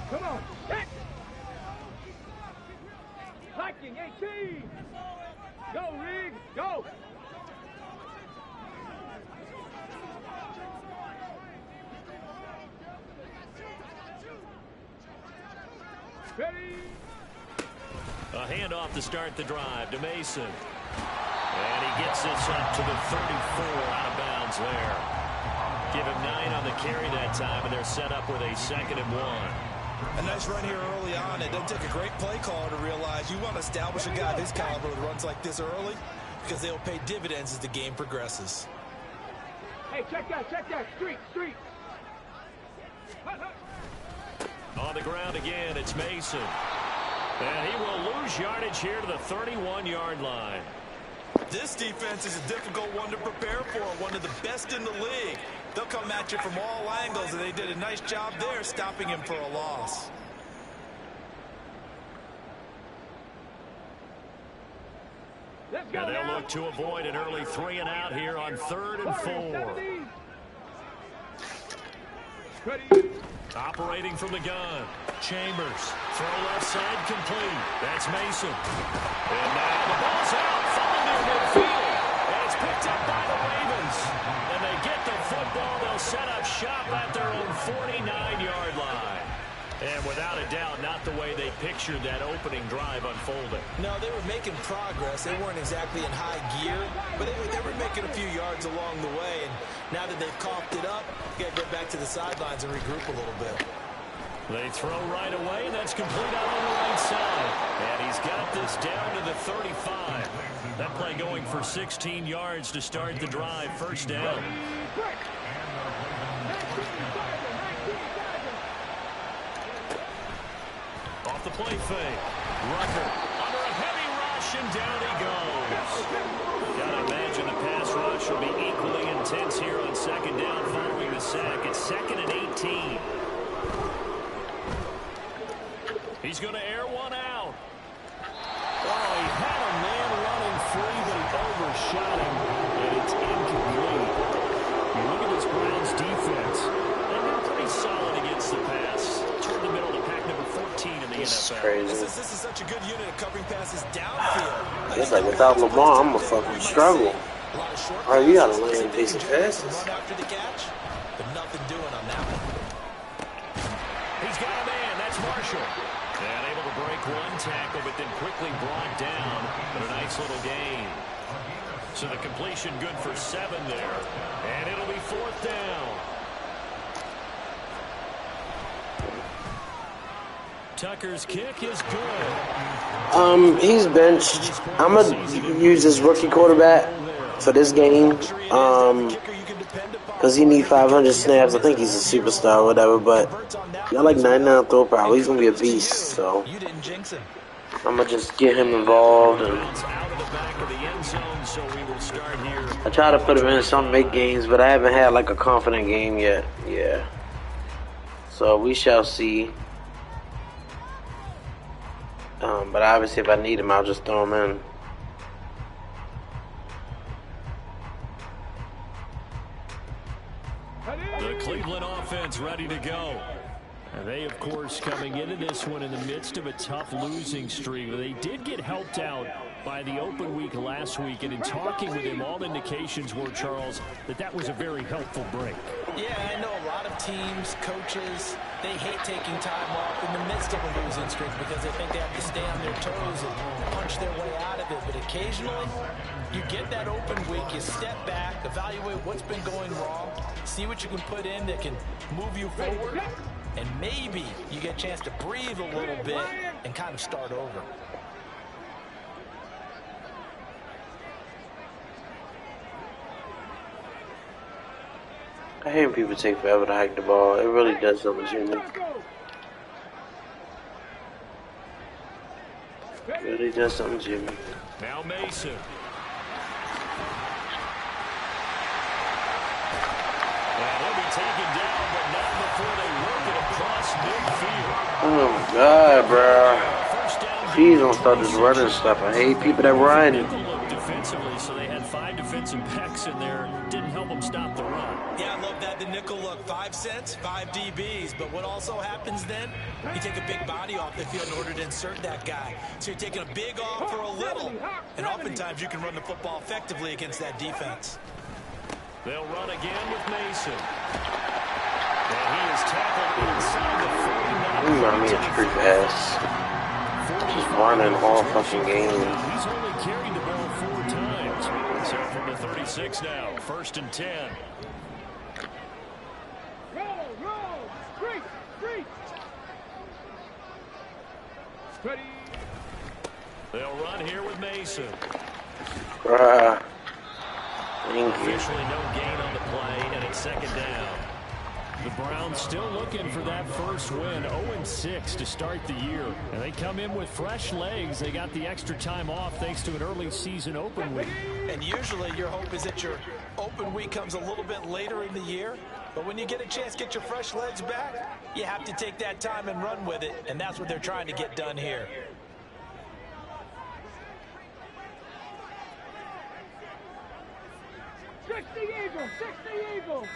Come on. Hit. Hiking 18. Go, Reed. Go. Ready. A handoff to start the drive to Mason. And he gets this up to the 34, out of bounds there. Give him 9 on the carry that time, and they're set up with a 2nd and 1. A nice run here early on. It doesn't take a great play caller to realize you want to establish a guy of his caliber with runs like this early because they'll pay dividends as the game progresses. Hey, check that. Street. On the ground again, it's Mason. And he will lose yardage here to the 31-yard line. This defense is a difficult one to prepare for, one of the best in the league. They'll come at you from all angles, and they did a nice job there stopping him for a loss. And they'll look to avoid an early 3 and out here on 3rd and 4. Operating from the gun. Chambers. Throw left side complete. That's Mason. And now the ball's out. Falling near midfield. And it's picked up by the Ravens. And they get the football. They'll set up shop at their own 49-yard line. And without a doubt, not the way they pictured that opening drive unfolding. No, they were making progress. They weren't exactly in high gear, but they were making a few yards along the way. And now that they've coughed it up, you got to get back to the sidelines and regroup a little bit. They throw right away, and that's complete out on the right side. And he's got this down to the 35. That play going for 16 yards to start the drive. 1st down. Off the play fake. Rucker under a heavy rush, and down he goes. Gotta imagine the pass rush will be equally intense here on 2nd down following the sack. It's 2nd and 18. He's going to air one out. Oh, he had a man running free, but he overshot him, and it's incomplete. You look at this Browns defense, and they're pretty solid against the pass. Toward the middle of the pack, number 14 in the NFL. Crazy. This is such a good unit of covering passes downfield. It's like without Lamar, I'm going to fucking struggle. Oh, you got to land decent passes. Run after the catch, but nothing doing on that one. He's got a man. That's Marshall. And able to break one tackle, but then quickly brought down. But a nice little gain. So the completion good for 7 there. And it'll be 4th down. Tucker's kick is good. He's benched. I'm going to use this rookie quarterback for this game. Because he needs 500 snaps. I think he's a superstar or whatever, but got like 99 throw power. He's going to be a beast, so I'm going to just get him involved. And I try to put him in some big games, but I haven't had like a confident game yet. Yeah. So we shall see. But obviously if I need him, I'll just throw him in. The Cleveland offense ready to go. And they, of course, coming into this one in the midst of a tough losing streak. They did get helped out by the open week last week. And in talking with him, all indications were, Charles, that was a very helpful break. Yeah, I know a lot of teams, coaches, they hate taking time off in the midst of a losing streak because they think they have to stay on their toes and punch their way out of it. But occasionally, you get that open week, you step back, evaluate what's been going wrong, see what you can put in that can move you forward, and maybe you get a chance to breathe a little bit and kind of start over. I hate when people take forever to hike the ball. It really does something to me. It really does something to me. Now Mason. And he'll be taken down, but not before they work it across midfield. Oh my God, bro. Please don't start this running stuff. I hate people that run. defensively, so they had 5 defensive backs in there. Didn't help them stop the run. Yeah, I love that. The nickel look, 5 cents, 5 DBs. But what also happens then, you take a big body off the field in order to insert that guy. So you're taking a big off for a little. And oftentimes you can run the football effectively against that defense. They'll run again with Mason. And he is tackled inside the 49. I mean, it's pretty fast. Just running all fucking game. He's only carried the ball 4 times. So from the 36 now, 1st and 10. Roll. Street. Ready. They'll run here with Mason. Bruh. Thank you. Officially no gain on the play, and it's 2nd down. The Browns still looking for that first win, 0-6 to start the year. And they come in with fresh legs. They got the extra time off thanks to an early season open week. And usually your hope is that your open week comes a little bit later in the year. But when you get a chance to get your fresh legs back, you have to take that time and run with it. And that's what they're trying to get done here. Six the Eagles.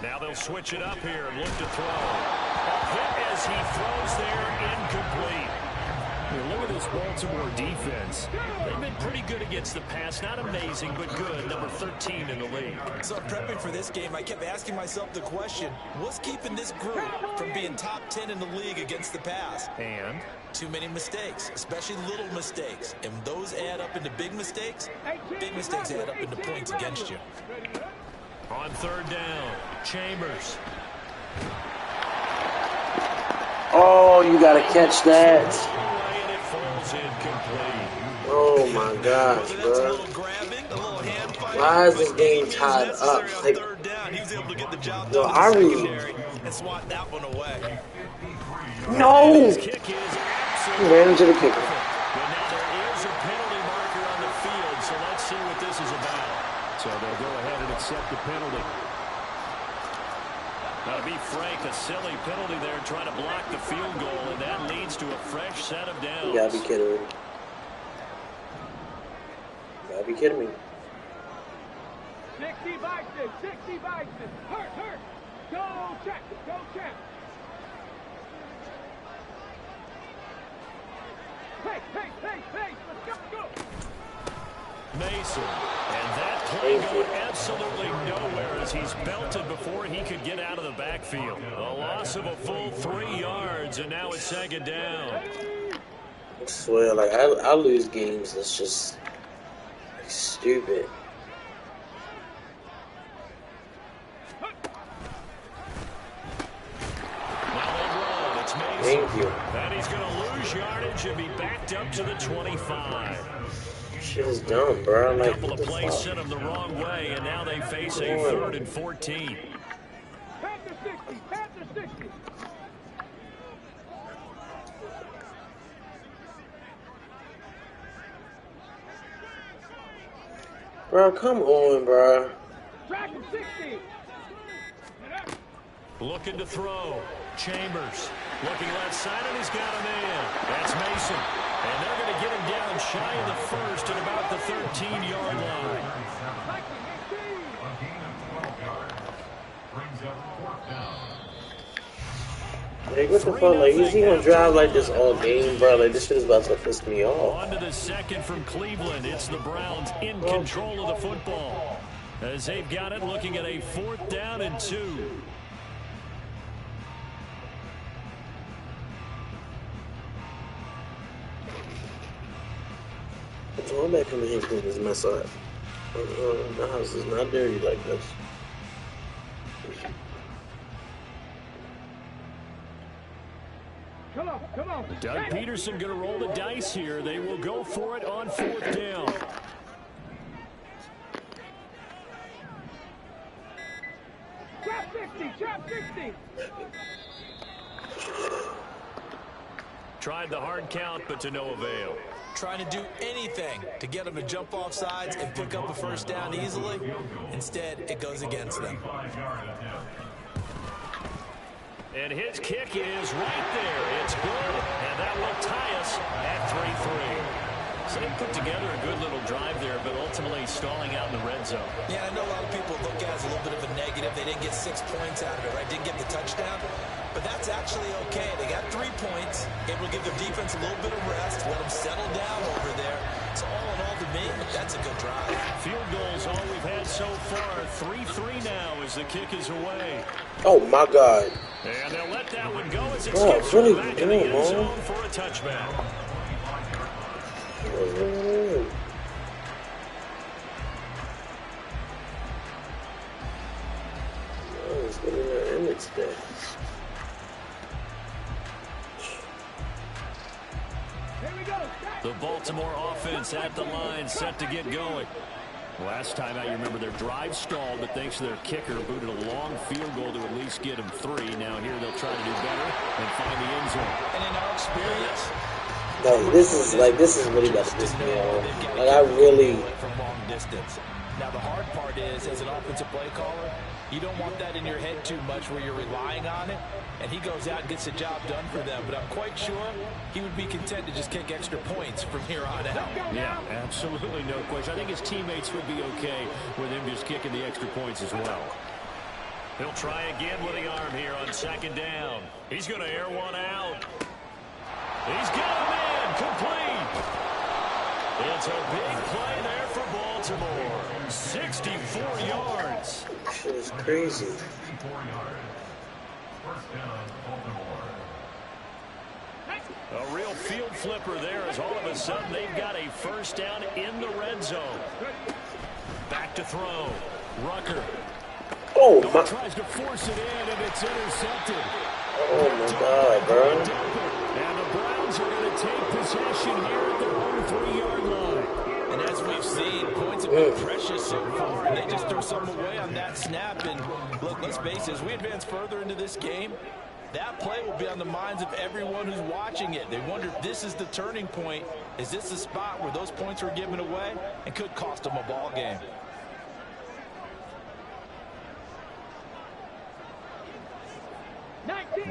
Now they'll switch it up here and look to throw. A hit as he throws there, incomplete. Look at this Baltimore defense. They've been pretty good against the pass. Not amazing, but good. Number 13 in the league. So prepping for this game, I kept asking myself the question, what's keeping this group from being top 10 in the league against the pass? And? Too many mistakes, especially little mistakes. And those add up into big mistakes. Big mistakes add up into points against you. On 3rd down, Chambers. Oh, you gotta catch that. And it falls incomplete. Oh my gosh, bro. Why is this game tied up? Like, yo, I really... And swat that one away. No! His kick is He ran into the kicker. But now there is a penalty marker on the field, so let's see what this is about. So they'll go ahead and accept the penalty. Now, to be frank, a silly penalty there trying to block the field goal, and that leads to a fresh set of downs. You gotta be kidding me. You gotta be kidding me. 60 Bison. Hurt. Go check. Hey, let's go. Mason, and that play going absolutely nowhere as he's belted before he could get out of the backfield. A loss of a full 3 yards, and now it's 2nd down. I swear, like, I lose games that's just like, stupid. Now they run. It's Mason. Thank you. And he's going to lose yardage and be backed up to the 25. Shit is dumb, bro. Like, A couple of plays sent them the wrong way, and now they face a 3rd and 14. Panther 60. Bro, come on, bro. Track him 60. Looking to throw. Chambers looking left side, and he's got a man. That's Mason. And they're going to get him down shy of the 1st at about the 13-yard line. Like, what the fuck? Like, is he gonna drive like this all game, bro? Like, this shit is about to piss me off. On to the 2nd from Cleveland. It's the Browns in control of the football as they've got it looking at a 4th down and 2. I'm back coming here and clean this mess up. The house is not dirty like this. Come on. Doug Peterson going to roll the dice here. They will go for it on 4th down. Trap 60. Tried the hard count, but to no avail. Trying to do anything to get them to jump off sides and pick up a 1st down easily. Instead, it goes against them. And his kick is right there. It's good, and that will tie us at 3-3. So they put together a good little drive there, but ultimately stalling out in the red zone. Yeah, I know a lot of people look at it as a little bit of a negative. They didn't get 6 points out of it, right? Didn't get the touchdown. But that's actually okay. They got 3 points. It will give the defense a little bit of rest, let them settle down over there. So all in all, to me, that's a good drive. Field goals all we've had so far. 3-3 now as the kick is away. Oh my God. And they'll let that one go as it Oh, skips really back in the good, end zone man. for a touchback. Let's get in their image there. Here we go. The Baltimore offense at the line, set to get going. Last time out, you remember their drive stalled, but thanks to their kicker, booted a long field goal to at least get them 3. Now here they'll try to do better and find the end zone. And in our experience, This is really about to piss me off. Like, I really. From long distance. Now, the hard part is, as an offensive play caller, you don't want that in your head too much where you're relying on it, and he goes out and gets the job done for them. But I'm quite sure he would be content to just kick extra points from here on out. Yeah, absolutely no question. I think his teammates would be okay with him just kicking the extra points as well. He'll try again with the arm here on 2nd down. He's going to air one out. He's got a man complete. It's a big play there for Baltimore. 64 yards. Shit is crazy. A real field flipper there as all of a sudden they've got a first down in the red zone. Back to throw. Rucker. Oh my. Tries to force it in and it's intercepted. Oh my God, bro. And the Browns are going to take possession here at their own 3-yard line. And as we've seen, points have been precious so far, and they just threw some away on that snap. And look, let's face it, as we advance further into this game, that play will be on the minds of everyone who's watching it. They wonder if this is the turning point. Is this the spot where those points were given away and could cost them a ball game?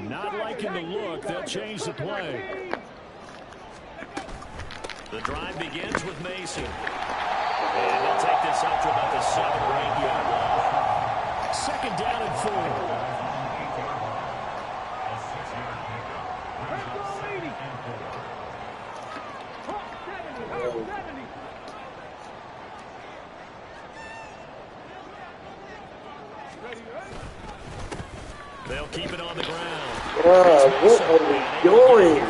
Not liking the look. They'll change the play. The drive begins with Mason. And they'll take this out to about the 7 or 8-yard line. 2nd down and 4. They'll keep it on the ground. What are we doing?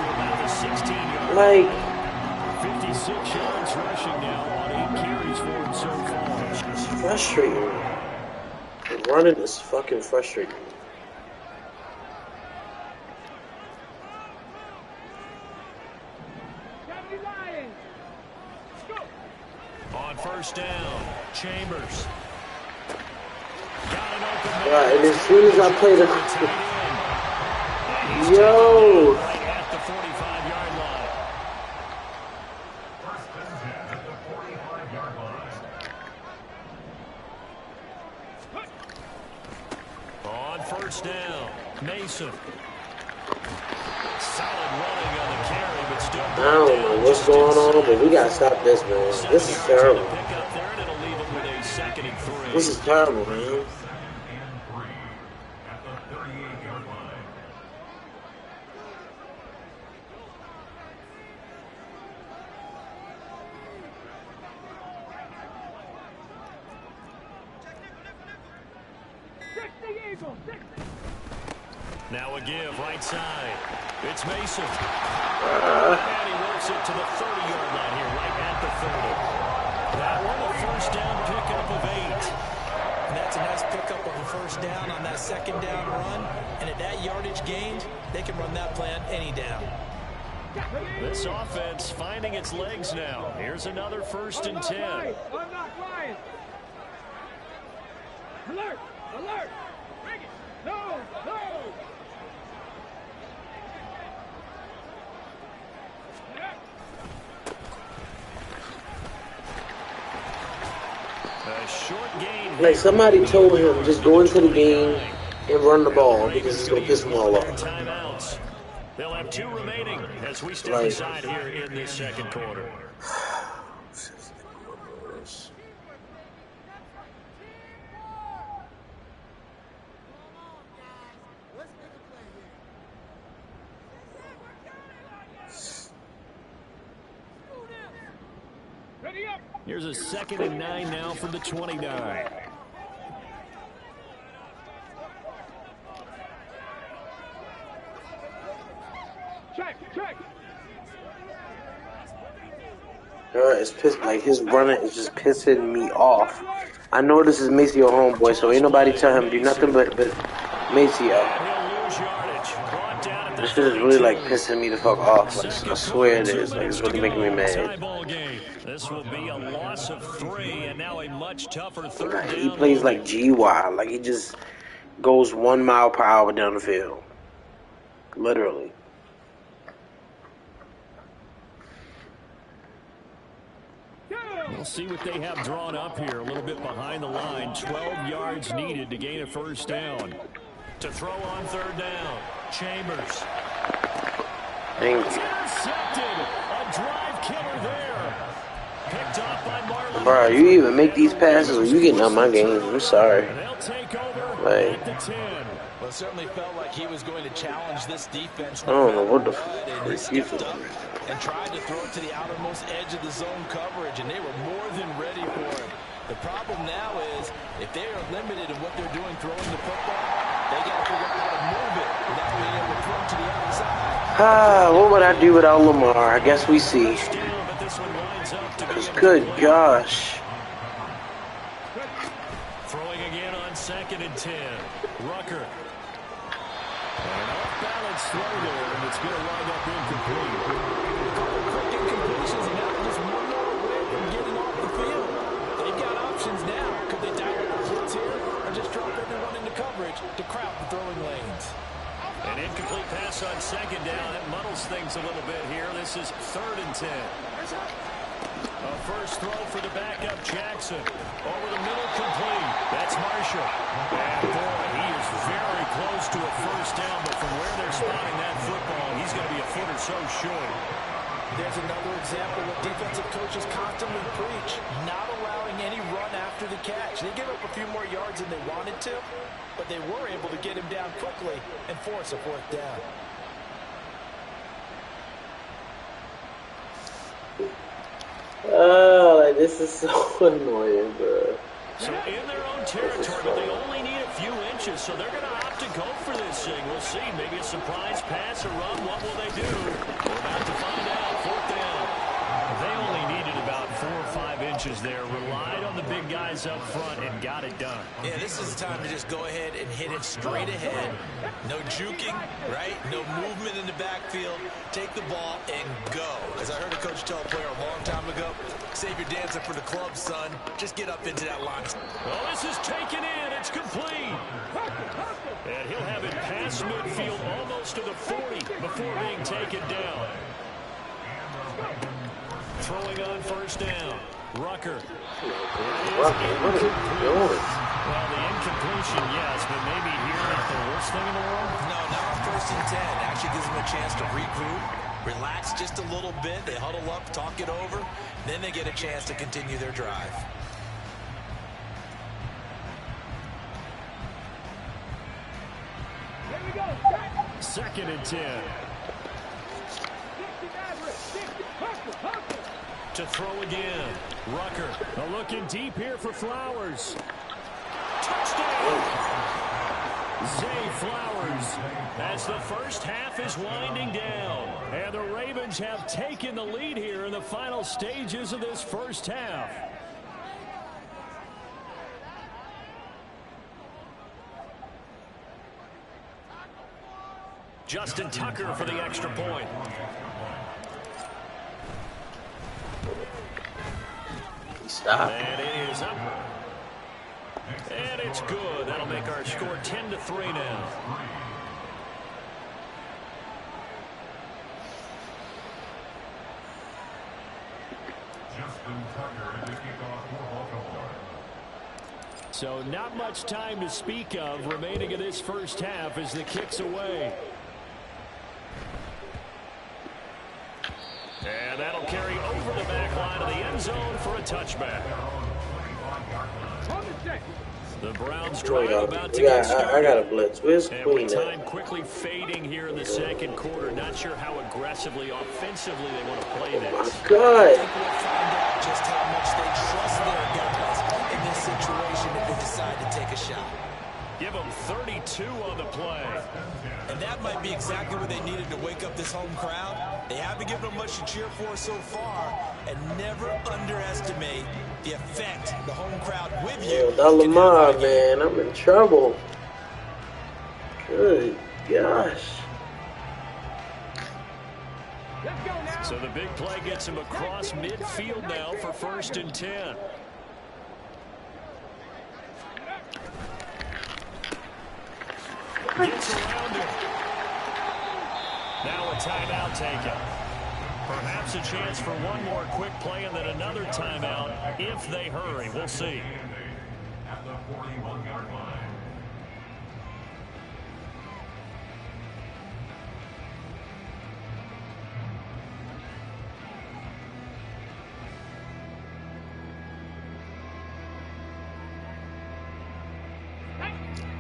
Like, 56 yards rushing now on 8 carries for him so far. it's frustrating. Running is fucking frustrating. On 1st down, Chambers. Got an open man. Right, and as soon as I play the yo, Right at the 45-yard line. On 1st down, Mason. Solid running on the carry, but still. I don't know what's going on, but we gotta stop this, man. This is terrible. This is terrible, man. Now a give, right side. It's Mason. And he works it to the 30-yard line here, right at the 30. That one, a 1st down pickup of 8. And that's a nice pickup of a 1st down on that 2nd down run. And at that yardage gained, they can run that play on any down. This offense finding its legs now. Here's another 1st and 10. I'm not lying. Alert! Alert! Bring it! No! No! A short gain. Like, somebody told him, just go into the game and run the ball because it's gonna piss them all off. Timeouts. They'll have 2 remaining as we step aside here in this 2nd quarter. Here's a 2nd and 9 now from the 29. Check. It's pissed, like his running is just pissing me off. I know this is Maceo homeboy, so ain't nobody tell him do nothing but Maceo. This shit is really like pissing me the fuck off. Like, I swear it is. Like, it's really making me mad. This will be a loss of 3 and now a much tougher third Like, down. he plays like GY. Like he just goes 1 mile per hour down the field. Literally. We'll see what they have drawn up here. A little bit behind the line. 12 yards needed to gain a first down. To throw on third down. Chambers. Thank you. Intercepted. A drive killer there. Picked off by Marlon. Bro, you even make these passes or you getting out my game? I'm sorry. They'll take over Like, at the 10. Well, it certainly felt like he was going to challenge this defense. I don't know what the He freak stepped you up and tried to throw it to the outermost edge of the zone coverage, and they were more than ready for it. The problem now is if they are limited in what they're doing throwing the football, they got to figure out how to move it without being able to throw it to the outside. what would I do without Lamar? I guess we see. Cause good gosh. Throwing again on 2nd and 10. Rucker. An off-balance throw there, and it's going to wind up incomplete. Quick incompletions, and now just one more away from getting off the field. They've got options now. Could they dial up the blitz here or just drop everyone into coverage to crowd the throwing lanes? An incomplete pass on 2nd down. That muddles things a little bit here. This is 3rd and 10. A first throw for the backup Jackson. Over the middle, complete. That's Marshall. And boy, he is very close to a first down, but from where they're spotting that football, he's going to be a foot or so short. There's another example of defensive coaches constantly preach, not allowing any run after the catch. They give up a few more yards than they wanted to, but they were able to get him down quickly and force a 4th down. Oh, like this is so annoying, bro. So in their own territory, but they only need a few inches, so they're going to opt to go for this thing. We'll see. Maybe a surprise pass or run. What will they do? We're about to find out. 4th down. They only needed about 4 or 5 inches there. Relied on the big guys up front and got it done. Yeah, this is the time to just go ahead and hit it straight ahead. No juking, right? No movement in the backfield. Take the ball and go. As I heard a coach tell a player a long time ago, save your dancing for the club, son. Just get up into that line. Well, this is taken in. It's complete. And he'll have it past midfield almost to the 40 before being taken down. Throwing on first down. Rucker. What are you doing? Well, the incompletion, yes, but maybe here not the worst thing in the world? No, not on 1st and 10. Actually gives them a chance to regroup, relax just a little bit. They huddle up, talk it over. Then they get a chance to continue their drive. Here we go. 2nd and 10. To throw again. Rucker. Looking deep here for Flowers. Touchdown! Zay Flowers. As the first half is winding down. And the Ravens have taken the lead here in the final stages of this first half. Justin Tucker for the extra point. Stop. And it is up. And it's good. That'll make our score 10-3 now. So not much time to speak of remaining in this first half as the kick's away. And that'll carry over the back line of the end zone for a touchback. The Browns drive about to get started. I got a blitz. Where's And Queen with at? time quickly fading here in the second quarter, not sure how aggressively, offensively they want to play Oh my this. God. I think we'll find out just how Give them 32 on the play. And that might be exactly what they needed to wake up this home crowd. They haven't given them much to cheer for so far, and never underestimate the effect the home crowd with you. That Lamar, man, I'm in trouble. Good gosh. Let's go now. So the big play gets him across midfield now for 1st and 10. Gets around him. Now a timeout taken. Perhaps a chance for one more quick play and then another timeout if they hurry. We'll see. At the 41-yard line.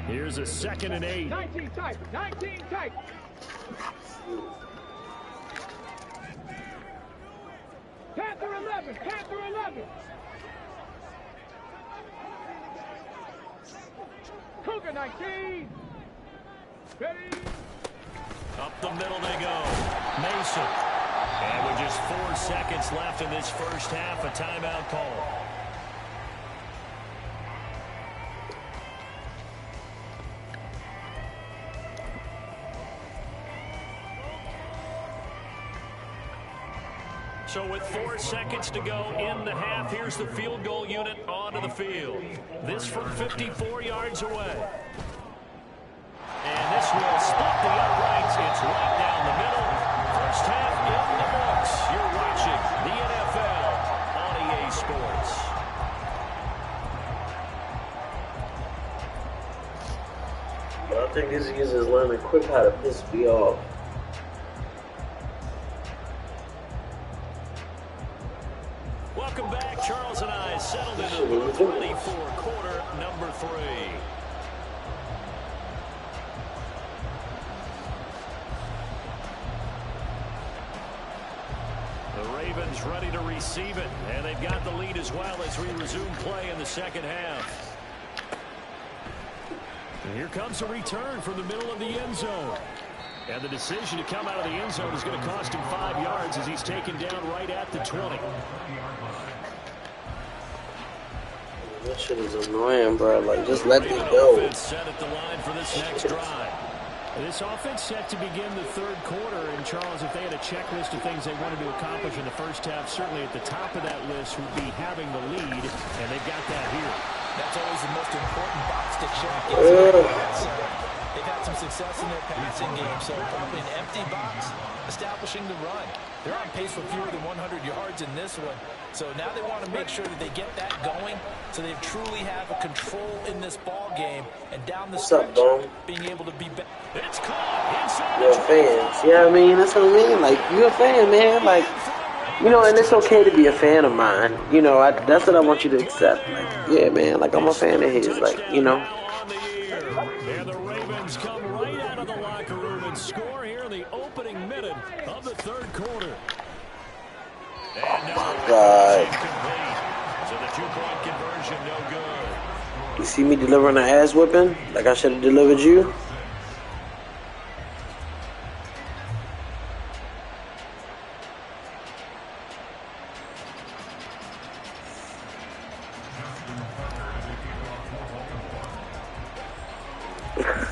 Here's a 2nd and 8. 19 tight. 19 tight. Panther 11. Panther 11. Cougar 19. Ready. Up the middle they go. Mason. And with just 4 seconds left in this first half, a timeout call. So with 4 seconds to go in the half, here's the field goal unit onto the field. This from 54 yards away. And this will split the uprights. It's right down the middle. First half in the books. You're watching the NFL on EA Sports. I think these users learning quick how to piss me off. Welcome back. Charles and I settled into the booth ready for quarter number 3. The Ravens ready to receive it, and they've got the lead as well as we resume play in the second half. And here comes a return from the middle of the end zone. And the decision to come out of the end zone is going to cost him 5 yards as he's taken down right at the 20. That shit is annoying, bro. Like, just let me go. Set at the line for this next drive. This offense set to begin the third quarter. And, Charles, if they had a checklist of things they wanted to accomplish in the first half, certainly at the top of that list would be having the lead, and they've got that here. That's always the most important box to check. They've had some success in their passing game, so probably an empty box establishing the run. They're on pace for fewer than 100 yards in this one. So now they want to make sure that they get that going so they truly have a control in this ball game and down the stretch being able to be better. It's caught inside. You're a fan. Yeah, I mean, that's what I mean. Like, you're a fan, man. Like, you know, and it's okay to be a fan of mine. You know, that's what I want you to accept. Like, yeah, man, like, I'm a fan of his. Like, you know. And the Ravens come right out of the locker room and score here in the opening minute of the third quarter. Oh, my God. So the 2-point conversion, no good. You see me delivering an ass whipping like I should have delivered you?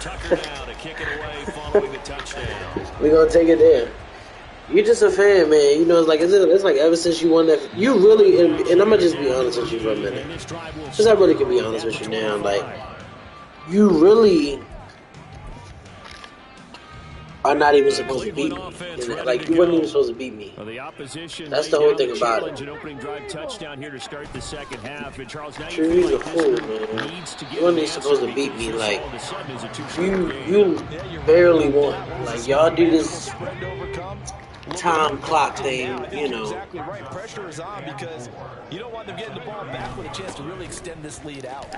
Tucker now to kick it away following the touchdown. We're going to take it there. You're just a fan, man. You know, it's like ever since you won that. You really, and I'm going to just be honest with you for a minute. Because I really can be honest with you now. Like, you really are not even supposed to beat me. Like, you weren't even supposed to beat me. That's the whole thing about it. An opening drive touchdown here to start the second half. And Charles, now True, he's a fool, man. You weren't even supposed to beat me. Like, you barely won. Like, y'all do this time clock thing, you know. Exactly right. Pressure is on because you don't want them getting the ball back with a chance to really extend this lead out.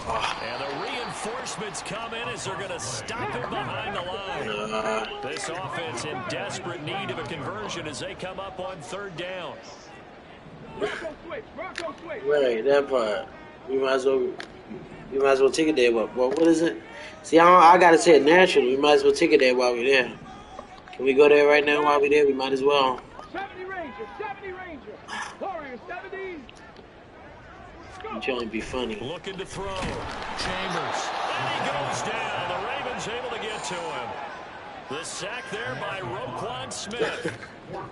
And the reinforcements come in as they're going to stop him behind the line. This offense in desperate need of a conversion as they come up on third down. Bronco switch. Bronco switch. Right, that part. We might as well We might as well take it there. What is it? See, I gotta say it naturally. We might as well take it there while we're there. Can we go there right now while we're there? We might as well. 70 Ranger, 70 Ranger. Warrior 70. I'm trying to be funny. Looking to throw. Chambers. And he goes down. The Ravens able to get to him. The sack there by Roquan Smith.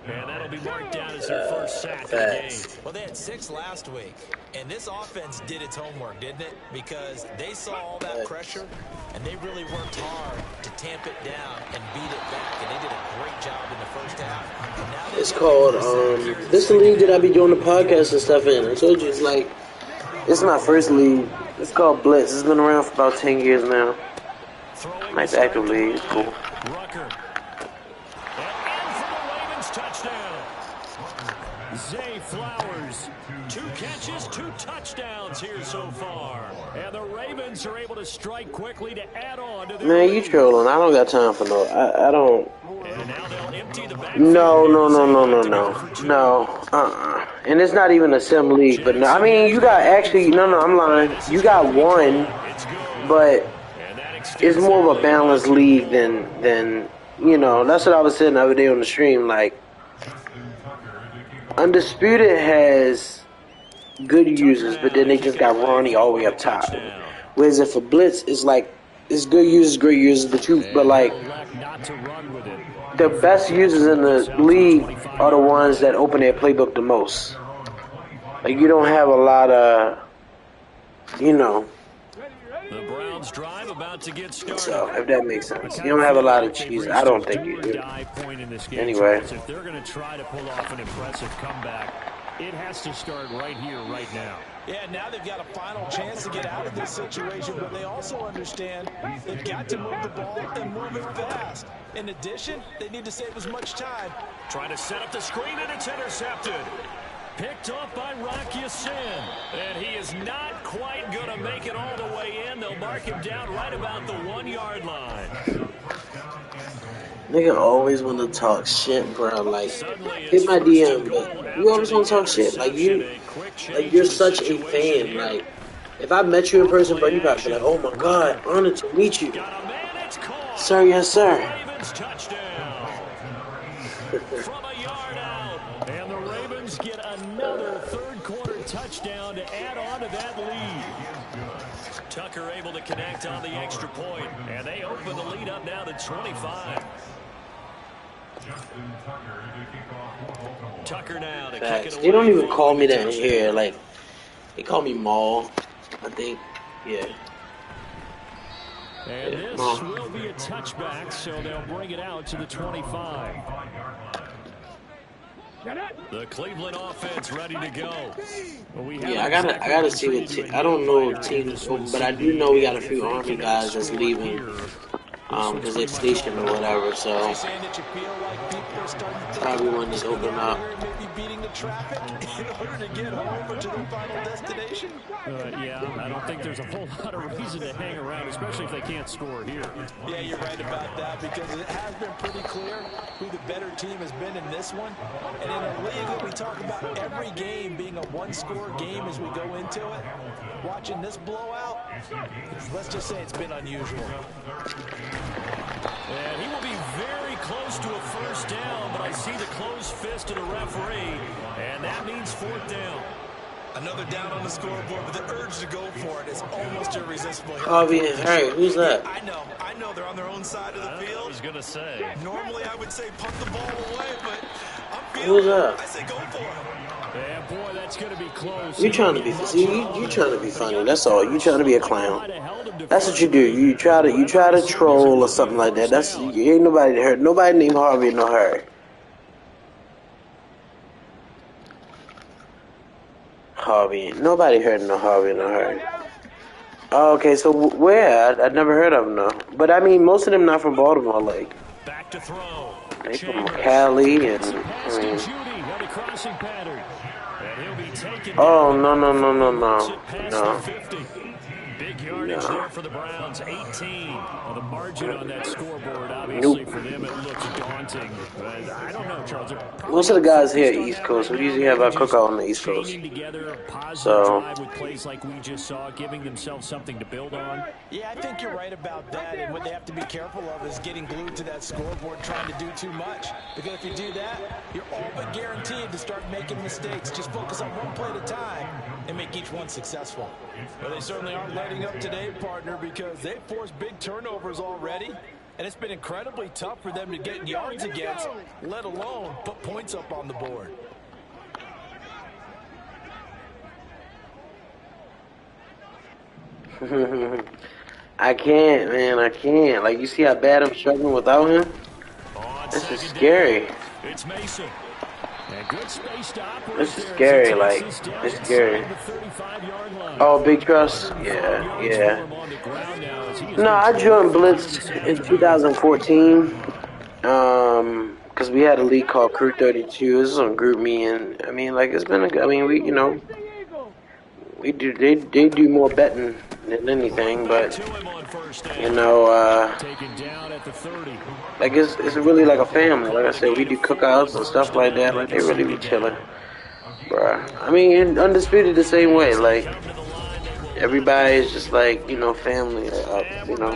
And that'll be marked down as their first sack of the game. Well, they had 6 last week. And this offense did its homework, didn't it? Because they saw all that pressure, and they really worked hard to tamp it down and beat it back. And they did a great job in the first half. And now it's called, this is the league that I be doing the podcast and stuff in. I told you, it's like, it's my first league. It's called Blitz. It's been around for about 10 years now. Nice active league. It's cool. Rucker. And for the Ravens, touchdown. Zay Flowers. 2 catches, 2 touchdowns here so far. And the Ravens are able to strike quickly to add on to their Man, you trolling. I don't got time for no. I don't. And now they'll empty the backfield. No. And it's not even a sim league, but no. I mean, you got actually, no, I'm lying. You got one, but it's more of a balanced league than you know. That's what I was saying the other day on the stream. Like, Undisputed has good users, but then they just got Ronnie all the way up top. Whereas if for Blitz, it's like, it's good users, great users, but like, the best users in the league are the ones that open their playbook the most. Like, you don't have a lot of, you know. The Browns drive about to get started. So, if that makes sense. You don't have a lot of cheese. I don't think you do. Anyway. If they're going to try to pull off an impressive comeback, it has to start right here, right now. Yeah, now they've got a final chance to get out of this situation, but they also understand they've got to move the ball and move it fast. In addition, they need to save as much time. Trying to set up the screen, and it's intercepted. Picked off by Rock Ya-Sin. And he is not quite going to make it all the way in. They'll mark him down right about the 1-yard line. Nigga always want to talk shit, bro. Like, hit my DM, but you always want to talk shit. Like, you're such a fan. Like, if I met you in person, bro, you probably be like, oh my god, honored to meet you. Sir, yes, sir. From a yard out. And the Ravens get another third-quarter touchdown to add on to that lead. Tucker able to connect on the extra point, and they open the lead up now to 25. Tucker now to kick it away. They don't even call me that here. Like, they call me Maul, I think. Yeah. And this will be a touchback, so they'll bring it out to the 25. The Cleveland offense ready to go. Yeah, I gotta see what I don't know teams, but I do know we got a few Army guys that's leaving, because they're stationed or whatever. So probably one just open up. Traffic in order to get home or to their final destination? Yeah, I don't think there's a whole lot of reason to hang around, especially if they can't score here. Yeah, you're right about that, because it has been pretty clear who the better team has been in this one. And in a league that we talk about every game being a one-score game as we go into it, watching this blowout, let's just say it's been unusual. And he will be very close to a first down, but I see the closed fist of the referee, and that means 4th down. Another down on the scoreboard, but the urge to go for it is almost irresistible. Hey, who's that? I know, they're on their own side of the field. I was going to say. Normally I would say punt the ball away, but I'm feeling Who's that? I say go for it. Yeah, boy, that's going to be close. You trying to be you trying to be funny. That's all. You trying to be a clown. That's what you do. You try to troll or something like that. That's ain't nobody hurt. Nobody named Harvey in no hurry. Harvey. Nobody heard no Harvey in no hurry. Oh, okay, so where? I'd never heard of them though. But I mean, most of them not from Baltimore. Like, back to throw. They from Cali and Oh, no. Big yardage there for the Browns, 18. Well, the margin on that scoreboard, obviously, for them, it looks daunting. But I don't know, Charles. Most of the guys here are East Coast. We usually have our cookout on the East Coast. Together, So, drive with plays like we just saw, giving themselves something to build on. Yeah, I think you're right about that. And what they have to be careful of is getting glued to that scoreboard, trying to do too much. Because if you do that, you're all but guaranteed to start making mistakes. Just focus on one play at a time and make each one successful. Well, they certainly aren't letting up today, partner, because they've forced big turnovers already. And it's been incredibly tough for them to get yards against, let alone put points up on the board. I can't, man. I can't. Like, you see how bad I'm struggling without him? This is scary. It's Mason. This is scary, like, it's scary. Oh, Big Trust? Yeah, yeah. No, I joined Blitz in 2014, because we had a league called Crew 32. This is on Group Me, and, I mean, like, it's been I mean, we, you know, they do more betting than anything, but, you know, like, it's really like a family. Like I said, we do cookouts and stuff like that. Like, they really be chilling, bruh. I mean, Undisputed the same way. Like, everybody is just like, you know, family. You know,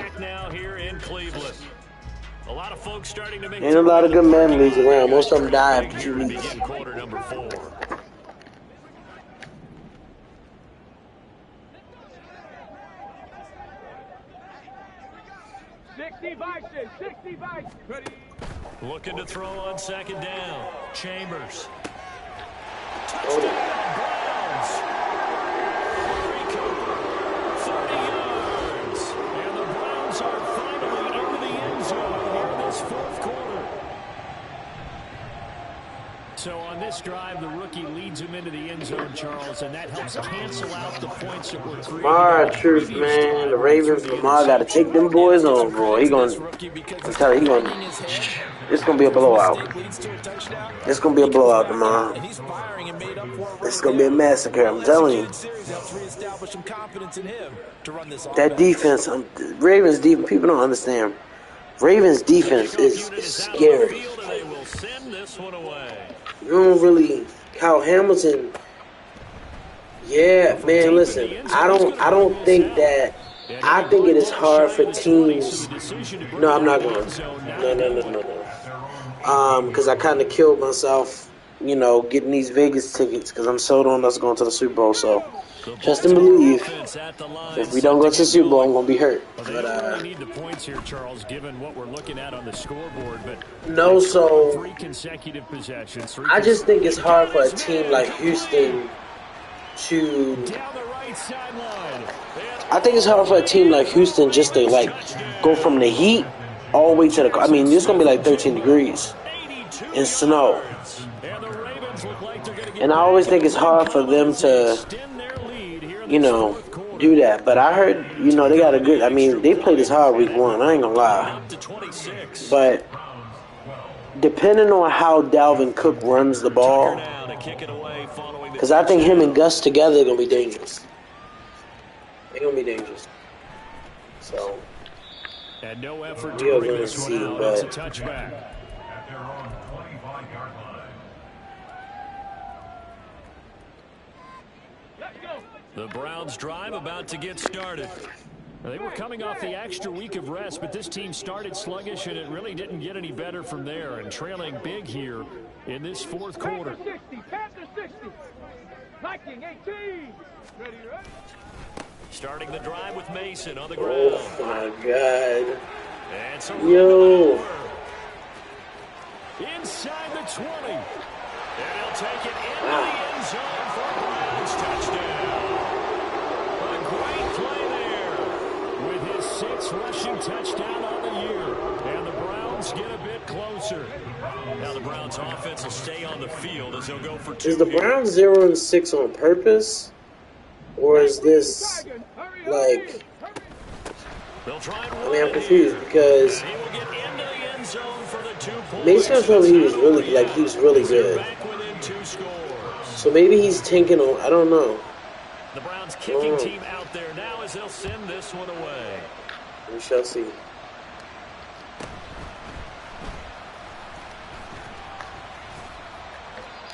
ain't a lot of good memories around. Most of them die after 2 weeks. Quarter number 4. Looking to throw on second down. Chambers. Touchdown, Browns. 30 yards. And the Browns are finally into the end zone here in this fourth quarter. So on this drive, the rookie leads him into the end zone, Charles, and that helps cancel out the points that were created. Lamar, truth, man. The Ravens, Lamar got to take them boys on, boy. He going to, I'm telling you, it's going to be a blowout. It's going to be a blowout tomorrow. It's going to be a massacre, I'm telling you. That defense, Ravens defense, people don't understand. Ravens defense is scary. You don't really, Kyle Hamilton. Yeah, man. Listen, I don't think that. I think it is hard for teams. No, I'm not going. No. Because I kind of killed myself, you know, getting these Vegas tickets because I'm sold on us going to the Super Bowl. So trust and believe. If we don't go to the Super Bowl, I'm gonna be hurt. But need the points here, Charles, given what we're looking at on the scoreboard. But no, so 3 consecutive possessions. I just think it's hard for a team like Houston to. Down the right sideline. I think it's hard for a team like Houston just to like go from the heat all the way to the. I mean, it's gonna be like 13 degrees and snow. And I always think it's hard for them to, you know, do that. But I heard, you know, they got a good. I mean, they played this hard week 1. I ain't gonna lie. But depending on how Dalvin Cook runs the ball, because I think him and Gus together are gonna be dangerous. They're gonna be dangerous. So and no effort we are to bring gonna this one see, out. but It's a touchback. At their own 25-yard line. The Browns drive about to get started. They were coming off the extra week of rest, but this team started sluggish, and it really didn't get any better from there, and trailing big here in this fourth quarter. Panther 60. Viking 18. Ready. Starting the drive with Mason on the oh ground. my God, And so yo. Inside the 20. And he'll take it into the end zone for a Browns touchdown. A great play there with his 6th rushing touchdown on the year. And the Browns get a bit closer. Now the Browns offense will stay on the field as they'll go for 2. Is the Browns 0-6 on purpose? Or is this like, I mean, I'm confused because Mason told me he was really good. So maybe he's tanking on, I don't know. The Browns kicking team out there now as they'll send this one away. We shall see.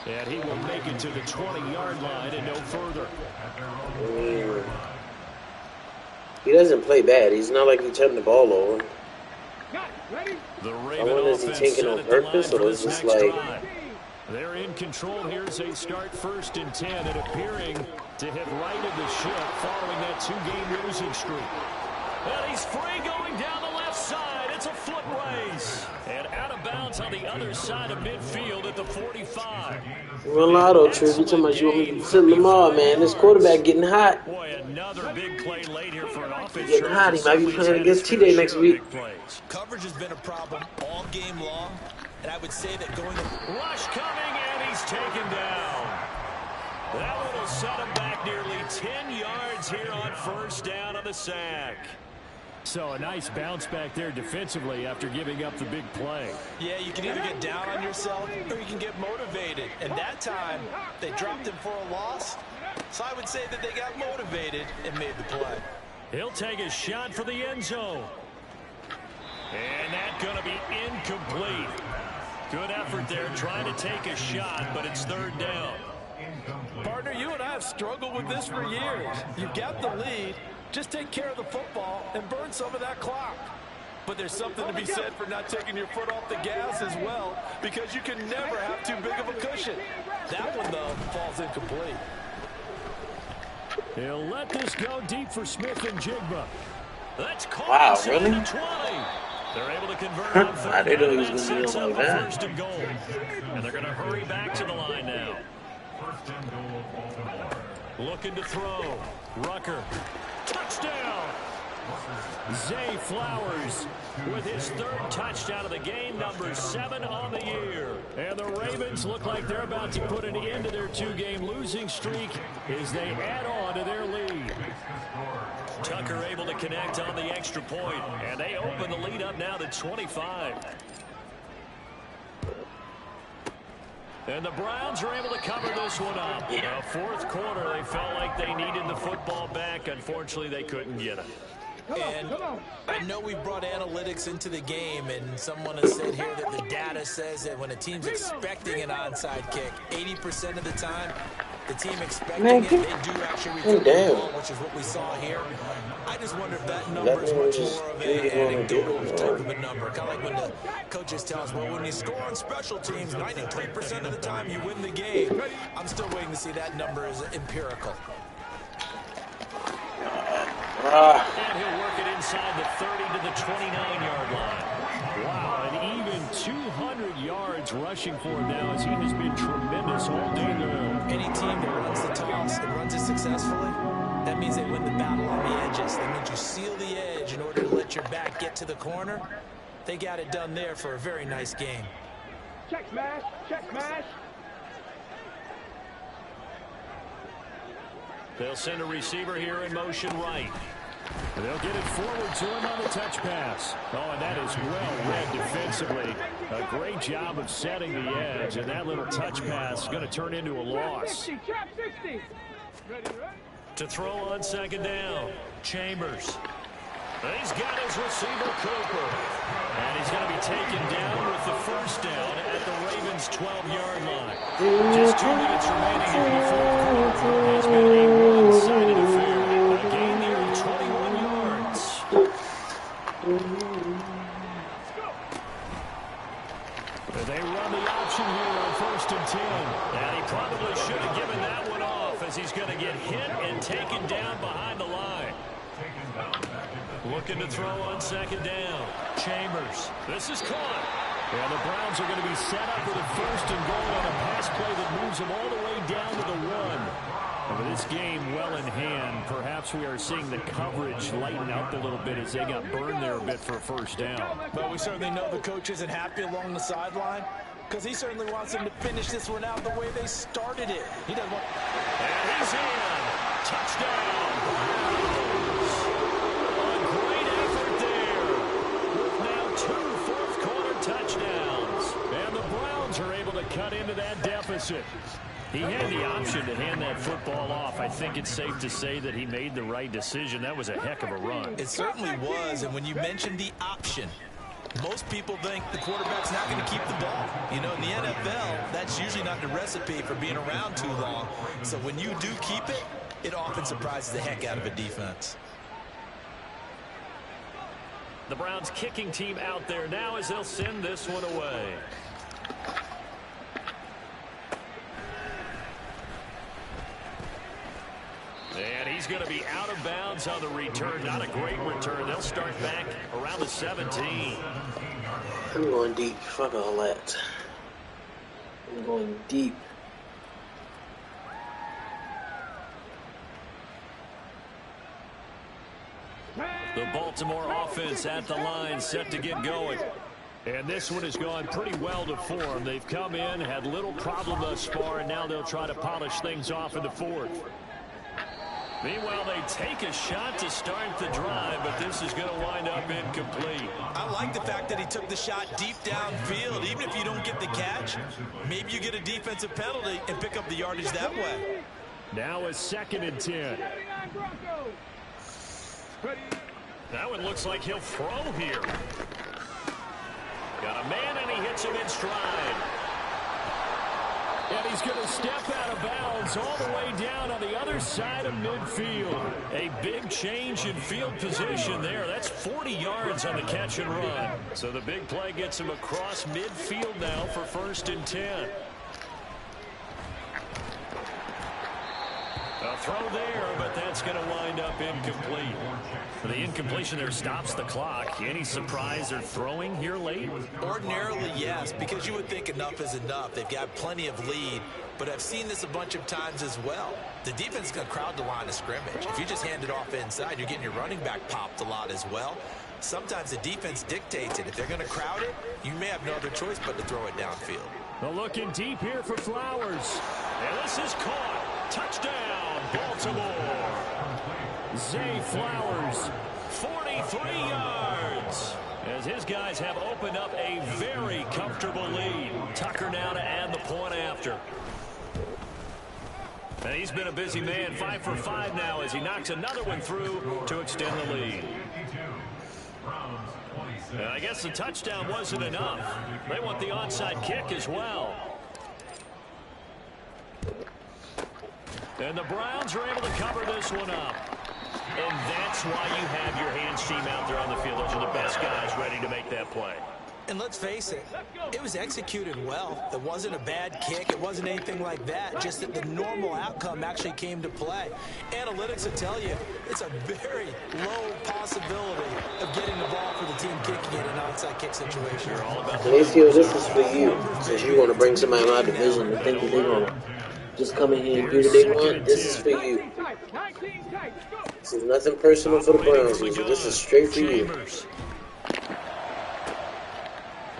And he will make it to the 20-yard line and no further. He doesn't play bad. He's not like he turned the ball over. The I wonder, is he taking on purpose, or is this like... They're in control here as they start 1st and 10 and appearing to have righted the ship following that 2-game losing streak. And he's free going down the left side. It's a foot race. And out of bounds on the other side of midfield at the 45. Ronaldo, True. You talking about you want me to sit Lamar, man. This quarterback getting hot. Boy, another big play late here for an offense. Getting hot. He might be playing against T-Day next week. Coverage has been a problem all game long. And I would say that going... Rush coming, and he's taken down. That one will set him back nearly 10 yards here on 1st down on the sack. So a nice bounce back there defensively after giving up the big play. Yeah, you can either get down on yourself or you can get motivated. And that time, they dropped him for a loss. So I would say that they got motivated and made the play. He'll take a shot for the end zone. And that's going to be incomplete. Good effort there trying to take a shot, but it's 3rd down. Partner, you and I have struggled with this for years. You've got the lead. Just take care of the football and burn some of that clock. But there's something to be said for not taking your foot off the gas as well, because you can never have too big of a cushion. That one, though, falls incomplete. He'll let this go deep for Smith and Jigba. That's caught. Wow, really? 20. They're able to convert on 3rd. I didn't know he was going to Sets do it up like a that. 1st and goal. And they're going to hurry back to the line now. 1st and goal, Baltimore. Looking to throw. Rucker. Touchdown. Zay Flowers with his 3rd touchdown of the game, number 7 on the year. And the Ravens look like they're about to put an end to their 2-game losing streak as they add on to their lead. Tucker able to connect on the extra point, and they open the lead up now to 25. And the Browns are able to cover this one up. Now, 4th quarter, they felt like they needed the football back. Unfortunately, they couldn't get it. And I know we brought analytics into the game, and someone has said here that the data says that when a team's expecting an onside kick, 80% of the time, the team expecting it, they do actually recover the ball, which is what we saw here. I just wonder if that number is much more of an anecdotal type of a number. Kind of like when the coaches tell us, well, when you score on special teams, 93% of the time you win the game. I'm still waiting to see that number is empirical. And he'll work it inside the 30 to the 29-yard line. Wow, and even 200 yards rushing for him now as he has been tremendous all day long. Any team that runs the toss and runs it successfully, that means they win the battle on the edges. That means you seal the edge in order to let your back get to the corner. They got it done there for a very nice game. Check smash, check smash. They'll send a receiver here in motion right. They'll get it forward to him on the touch pass. Oh, and that is well read defensively. A great job of setting the edge, and that little touch pass is going to turn into a loss. Trap 60. Ready? To throw on 2nd down, Chambers. He's got his receiver, Cooper. And he's going to be taken down with the 1st down at the Ravens' 12-yard line. Just 2 minutes remaining here in the 4th quarter. It's been a one-sided affair. A gain nearly 21 yards. They run the option here on 1st and 10. And he probably should have given that one off as he's going to get hit and taken down behind the line. Looking to throw on 2nd down. Chambers. This is caught. And the Browns are going to be set up with a 1st and goal on a pass play that moves them all the way down to the 1. And with this game well in hand, perhaps we are seeing the coverage lighten up a little bit as they got burned there a bit for a 1st down. But we certainly know the coach isn't happy along the sideline because he certainly wants them to finish this one out the way they started it. He doesn't want... And he's in. Touchdown. Touchdowns. And the Browns are able to cut into that deficit. He had the option to hand that football off. I think it's safe to say that he made the right decision. That was a heck of a run. It certainly was, and when you mentioned the option, most people think the quarterback's not going to keep the ball. You know, in the NFL, that's usually not the recipe for being around too long. So when you do keep it, it often surprises the heck out of a defense. The Browns kicking team out there now as they'll send this one away. And he's going to be out of bounds on the return. Not a great return. They'll start back around the 17. I'm going deep. Fuck all that. I'm going deep. The Baltimore offense at the line, set to get going. And this one has gone pretty well to form. They've come in, had little problem thus far, and now they'll try to polish things off in the fourth. Meanwhile, they take a shot to start the drive, but this is going to wind up incomplete. I like the fact that he took the shot deep downfield. Even if you don't get the catch, maybe you get a defensive penalty and pick up the yardage that way. Now a 2nd and 10. That one looks like he'll throw here. Got a man, and he hits him in stride. And he's going to step out of bounds all the way down on the other side of midfield. A big change in field position there. That's 40 yards on the catch and run. So the big play gets him across midfield now for 1st and 10. A throw there, but that's going to wind up incomplete. The incompletion there stops the clock. Any surprise they're throwing here late? Ordinarily, yes, because you would think enough is enough. They've got plenty of lead, but I've seen this a bunch of times as well. The defense is going to crowd the line of scrimmage. If you just hand it off inside, you're getting your running back popped a lot as well. Sometimes the defense dictates it. If they're going to crowd it, you may have no other choice but to throw it downfield. Well, looking deep here for Flowers. And this is caught. Touchdown, Baltimore. Zay Flowers, 43 yards. As his guys have opened up a very comfortable lead. Tucker now to add the point after. And he's been a busy man, 5 for 5 now as he knocks another one through to extend the lead. And I guess the touchdown wasn't enough. They want the onside kick as well. And the Browns are able to cover this one up. And that's why you have your hands team out there on the field. Those are the best guys ready to make that play. And let's face it, it was executed well. It wasn't a bad kick. It wasn't anything like that. Just that the normal outcome actually came to play. Analytics will tell you it's a very low possibility of getting the ball for the team kicking in an onside kick situation. Maceo, this is for you. Since you want to bring somebody in my division and think that they're going to just come in here and do what they want, this is for you. This is nothing personal for the Browns. This is straight for you.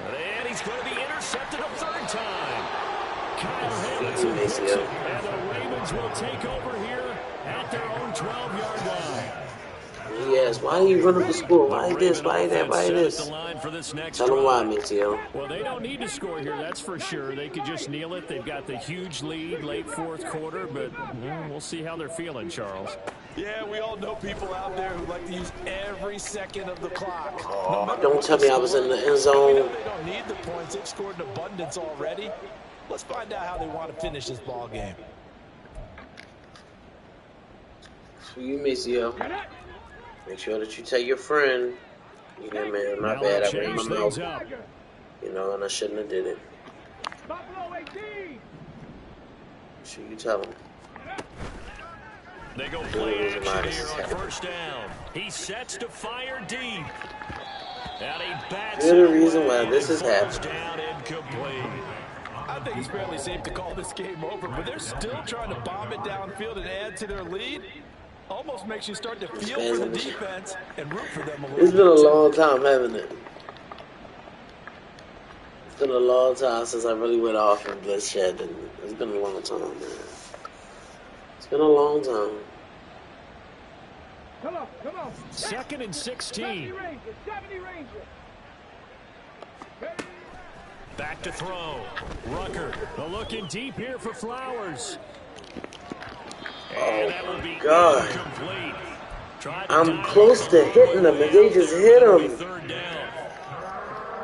And he's going to be intercepted a 3rd time. Kyle Hamilton. And the Ravens will take over here at their own 12-yard line. Yes, why are you running the score? Why this? Why that? Why this? Tell them why, Maceo. Well, they don't need to score here, that's for sure. They could just kneel it. They've got the huge lead late 4th quarter, but we'll see how they're feeling, Charles. Yeah, we all know people out there who like to use every second of the clock. Oh, don't tell me I was in the end zone. They don't need the points. They've scored in abundance already. Let's find out how they want to finish this ball game. For you, Maceo. Make sure that you tell your friend, yeah, man, my bad, I ran my mouth. You know, and I shouldn't have did it. Make sure you tell him. They go play action here on 1st down. He sets to fire deep. And he bats You're the reason why this is happening. Down incomplete. I think it's fairly safe to call this game over, but they're still trying to bomb it downfield and add to their lead. Almost makes you start to feel for the defense and root for them a little bit. It's been a long time, hasn't it? It's been a long time since I really went off in bloodshed, and it's been a long time, man. It's been a long time. Come on. 2nd and 16. Back to throw. Rucker. The looking deep here for Flowers. And that will be God. incomplete. I'm close to hitting them, and they just hit him. Third down.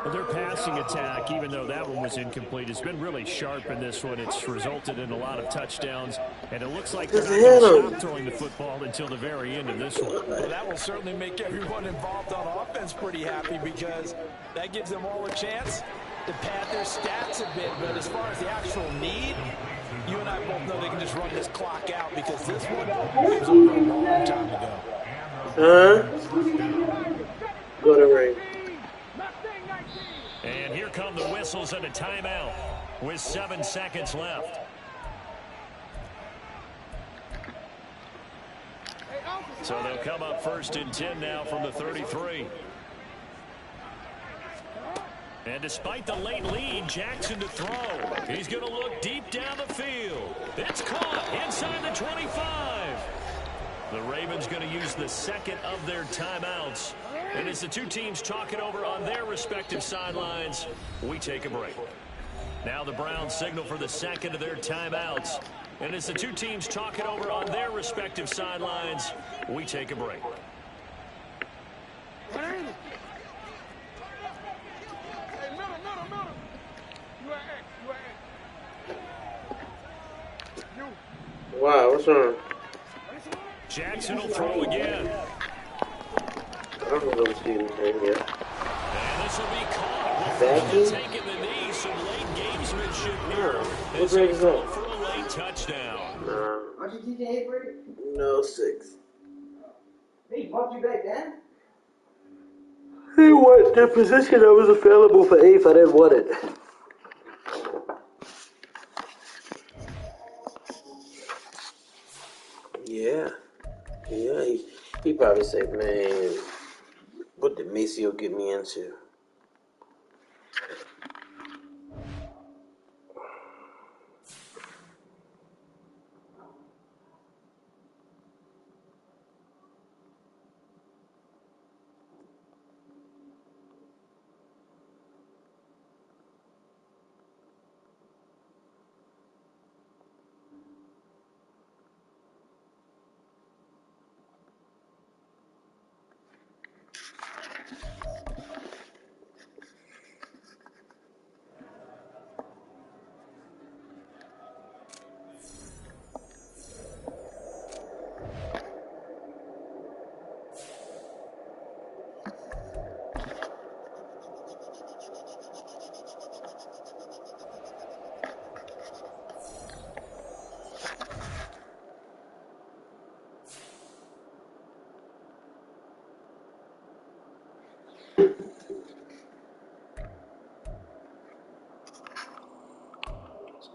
Well, their passing attack, even though that one was incomplete, has been really sharp in this one. It's resulted in a lot of touchdowns, and it looks like they're not going to stop throwing the football until the very end of this one. Well, that will certainly make everyone involved on offense pretty happy because that gives them all a chance to pad their stats a bit. But as far as the actual need, you and I both know they can just run this clock out because this one was over a long time ago. Go to Ray. And here come the whistles and a timeout with 7 seconds left. So they'll come up 1st and 10 now from the 33. And despite the late lead, Jackson to throw. He's going to look deep down the field. It's caught inside the 25. The Ravens going to use the second of their timeouts. And as the two teams talk it over on their respective sidelines, we take a break. Now the Browns signal for the second of their timeouts. And as the two teams talk it over on their respective sidelines, we take a break. Wow, what's wrong? Jackson will throw again. I don't know what's getting here. And this will be caught. Backing? Taking the knee, some late gamesmanship here. What grade is that? For a late touchdown. Aren't you teaching 8th grade? No, 6. Hey, popped you back then? He what? The position that was available for 8th, I didn't want it. Yeah, he probably said, man, what did Maceo get me into?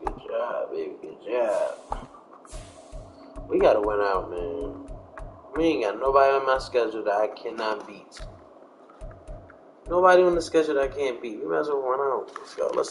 Good job, baby. Good job. We gotta win out, man. We ain't got nobody on my schedule that I cannot beat. Nobody on the schedule that I can't beat. We might as well win out. Let's go. Let's